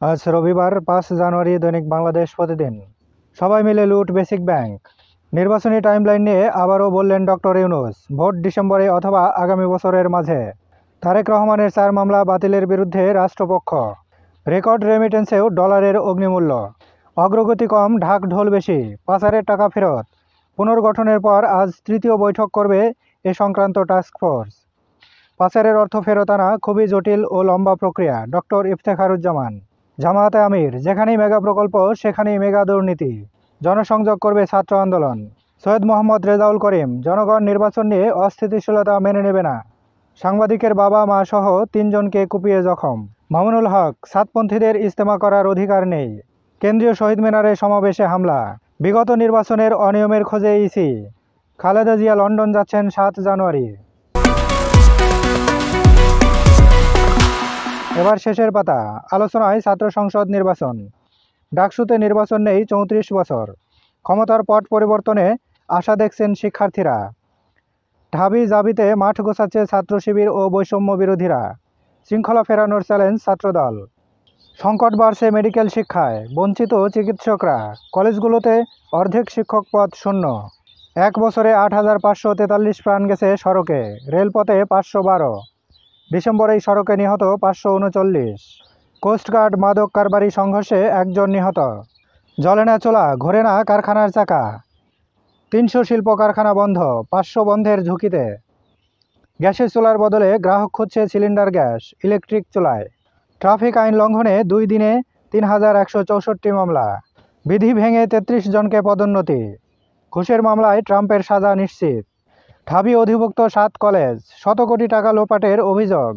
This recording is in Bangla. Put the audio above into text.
আজ রবিবার ৫ জানুয়ারি। দৈনিক বাংলাদেশ প্রতিদিন। সবাই মিলে লুট বেসিক ব্যাংক। নির্বাচনী টাইমলাইন নিয়ে আবারও বললেন ডক্টর ইউনূস, ভোট ডিসেম্বরে অথবা আগামী বছরের মাঝে। তারেক রহমানের 4 মামলা বাতিলের বিরুদ্ধে রাষ্ট্রপক্ষ। রেকর্ড রেমিটেন্সেও ডলারের অগ্নিমূল্য। অগ্রগতি কম, ঢাক ঢোল বেশি। পাচারের টাকা ফেরত। পুনর্গঠনের পর আজ তৃতীয় বৈঠক করবে এ সংক্রান্ত টাস্কফোর্স। পাচারের অর্থ ফেরত আনা খুবই জটিল ও লম্বা প্রক্রিয়া। ডক্টর ইফতেখারুজ্জামান। জামায়াতে আমির, যেখানেই মেগা প্রকল্প সেখানেই মেগা দুর্নীতি। জনসংযোগ করবে ছাত্র আন্দোলন। সৈয়দ মোহাম্মদ রেজাউল করিম, জনগণ নির্বাচন নিয়ে অস্থিতিশীলতা মেনে নেবে না। সাংবাদিকের বাবা মা সহ 3 জনকে কুপিয়ে জখম। মামুনুল হক, সাতপন্থীদের ইজতেমা করার অধিকার নেই। কেন্দ্রীয় শহীদ মিনারে সমাবেশে হামলা। বিগত নির্বাচনের অনিয়মের খোঁজে ইসি। খালেদা জিয়া লন্ডন যাচ্ছেন 7 জানুয়ারি। এবার শেষের পাতা। আলোচনায় ছাত্র সংসদ নির্বাচন। ডাকসুতে নির্বাচন নেই 34 বছর। ক্ষমতার পট পরিবর্তনে আশা দেখছেন শিক্ষার্থীরা। ঢাবি জাবিতে মাঠ গোছাচ্ছে ছাত্র শিবির ও বৈষম্য বিরোধীরা। শৃঙ্খলা ফেরানোর চ্যালেঞ্জ ছাত্রদল। সংকট বাড়ছে মেডিকেল শিক্ষায়, বঞ্চিত চিকিৎসকরা। কলেজগুলোতে অর্ধেক শিক্ষক পদ শূন্য। 1 বছরে 8,543 প্রাণ গেছে সড়কে, রেলপথে 512। ডিসেম্বরে এই সড়কে নিহত 539। কোস্টগার্ড মাদক কারবারি সংঘর্ষে 1 জন নিহত। জ্বলে না চোলা, ঘোরে না কারখানার চাকা। 300 শিল্প কারখানা বন্ধ, 500 বন্ধের ঝুঁকিতে। গ্যাসের চুলার বদলে গ্রাহক খুঁজছে সিলিন্ডার গ্যাস, ইলেকট্রিক চুলায়। ট্রাফিক আইন লঙ্ঘনে 2 দিনে 3,164 মামলা। বিধি ভেঙে 33 জনকে পদোন্নতি। ঘুষের মামলায় ট্রাম্পের সাজা নিশ্চিত। ঢাবি অধিভুক্ত 7 কলেজ, শত কোটি টাকা লোপাটের অভিযোগ।